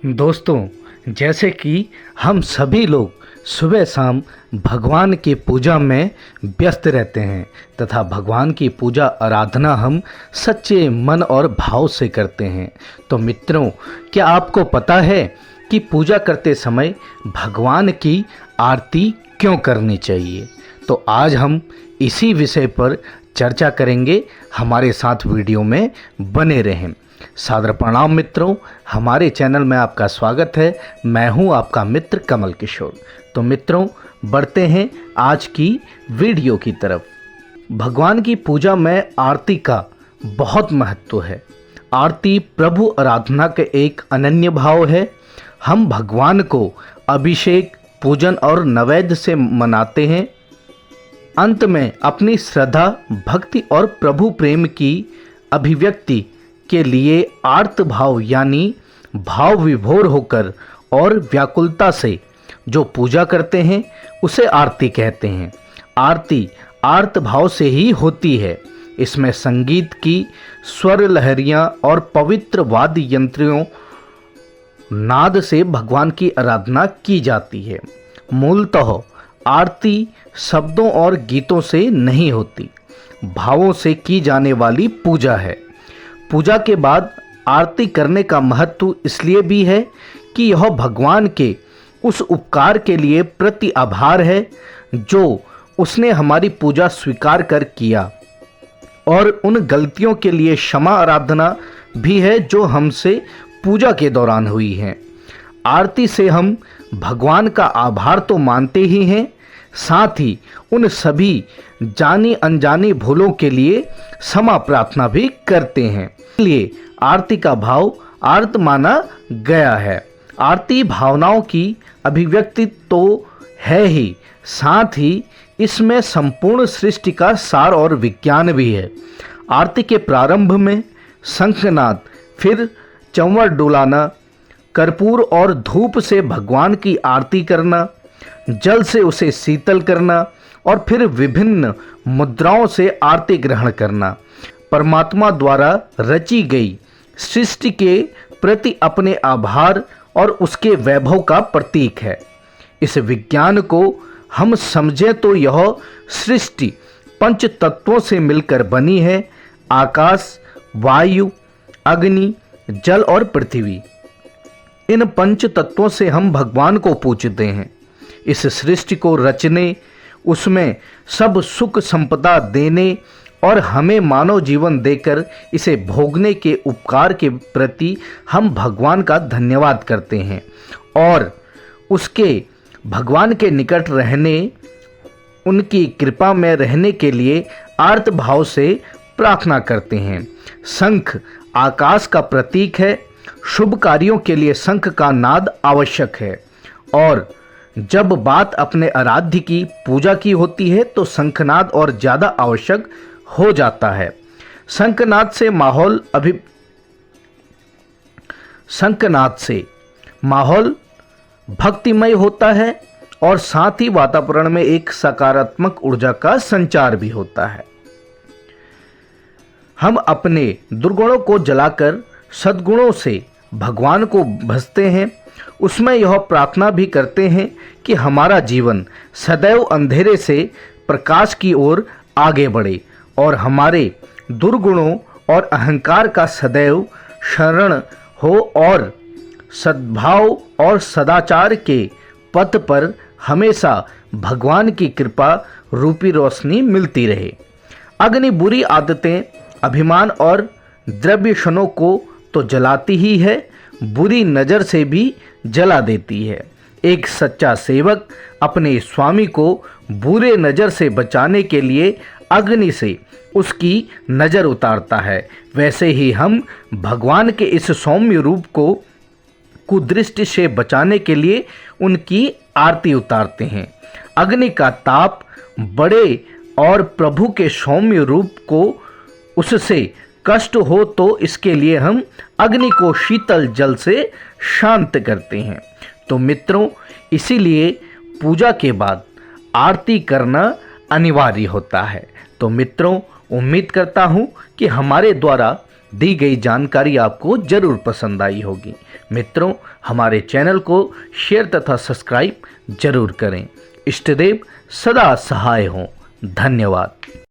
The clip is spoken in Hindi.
दोस्तों, जैसे कि हम सभी लोग सुबह शाम भगवान की पूजा में व्यस्त रहते हैं तथा भगवान की पूजा आराधना हम सच्चे मन और भाव से करते हैं। तो मित्रों, क्या आपको पता है कि पूजा करते समय भगवान की आरती क्यों करनी चाहिए? तो आज हम इसी विषय पर चर्चा करेंगे। हमारे साथ वीडियो में बने रहें। सादर प्रणाम मित्रों, हमारे चैनल में आपका स्वागत है। मैं हूं आपका मित्र कमल किशोर। तो मित्रों, बढ़ते हैं आज की वीडियो की तरफ। भगवान की पूजा में आरती का बहुत महत्व है। आरती प्रभु आराधना के एक अनन्य भाव है। हम भगवान को अभिषेक, पूजन और नैवेद्य से मनाते हैं। अंत में अपनी श्रद्धा, भक्ति और प्रभु प्रेम की अभिव्यक्ति के लिए आर्त भाव यानी भाव विभोर होकर और व्याकुलता से जो पूजा करते हैं उसे आरती कहते हैं। आरती आर्त भाव से ही होती है। इसमें संगीत की स्वर लहरियां और पवित्र वाद्य यंत्रों नाद से भगवान की आराधना की जाती है। मूलतः आरती शब्दों और गीतों से नहीं होती, भावों से की जाने वाली पूजा है। पूजा के बाद आरती करने का महत्व इसलिए भी है कि यह भगवान के उस उपकार के लिए प्रति आभार है जो उसने हमारी पूजा स्वीकार कर किया, और उन गलतियों के लिए क्षमा आराधना भी है जो हमसे पूजा के दौरान हुई हैं। आरती से हम भगवान का आभार तो मानते ही हैं, साथ ही उन सभी जानी अनजानी भूलों के लिए क्षमा प्रार्थना भी करते हैं। इसलिए आरती का भाव आर्त माना गया है। आरती भावनाओं की अभिव्यक्ति तो है ही, साथ ही इसमें संपूर्ण सृष्टि का सार और विज्ञान भी है। आरती के प्रारंभ में शंखनाद, फिर चंवर डुलाना, कर्पूर और धूप से भगवान की आरती करना, जल से उसे शीतल करना और फिर विभिन्न मुद्राओं से आरती ग्रहण करना परमात्मा द्वारा रची गई सृष्टि के प्रति अपने आभार और उसके वैभव का प्रतीक है। इस विज्ञान को हम समझें तो यह सृष्टि पंच तत्वों से मिलकर बनी है। आकाश, वायु, अग्नि, जल और पृथ्वी। इन पंच तत्वों से हम भगवान को पूजते हैं। इस सृष्टि को रचने, उसमें सब सुख संपदा देने और हमें मानव जीवन देकर इसे भोगने के उपकार के प्रति हम भगवान का धन्यवाद करते हैं और उसके भगवान के निकट रहने, उनकी कृपा में रहने के लिए आर्त भाव से प्रार्थना करते हैं। शंख आकाश का प्रतीक है। शुभ कार्यों के लिए शंख का नाद आवश्यक है, और जब बात अपने आराध्य की पूजा की होती है तो शंखनाद और ज़्यादा आवश्यक हो जाता है। शंखनाद से माहौल भक्तिमय होता है और साथ ही वातावरण में एक सकारात्मक ऊर्जा का संचार भी होता है। हम अपने दुर्गुणों को जलाकर सद्गुणों से भगवान को भजते हैं। उसमें यह प्रार्थना भी करते हैं कि हमारा जीवन सदैव अंधेरे से प्रकाश की ओर आगे बढ़े और हमारे दुर्गुणों और अहंकार का सदैव शरण हो और सद्भाव और सदाचार के पथ पर हमेशा भगवान की कृपा रूपी रोशनी मिलती रहे। अग्नि बुरी आदतें, अभिमान और द्रव्य क्षणों को तो जलाती ही है, बुरी नज़र से भी जला देती है। एक सच्चा सेवक अपने स्वामी को बुरे नज़र से बचाने के लिए अग्नि से उसकी नज़र उतारता है। वैसे ही हम भगवान के इस सौम्य रूप को कुदृष्टि से बचाने के लिए उनकी आरती उतारते हैं। अग्नि का ताप बढ़े और प्रभु के सौम्य रूप को उससे कष्ट हो तो इसके लिए हम अग्नि को शीतल जल से शांत करते हैं। तो मित्रों, इसीलिए पूजा के बाद आरती करना अनिवार्य होता है। तो मित्रों, उम्मीद करता हूँ कि हमारे द्वारा दी गई जानकारी आपको जरूर पसंद आई होगी। मित्रों, हमारे चैनल को शेयर तथा सब्सक्राइब जरूर करें। इष्टदेव सदा सहाय हों। धन्यवाद।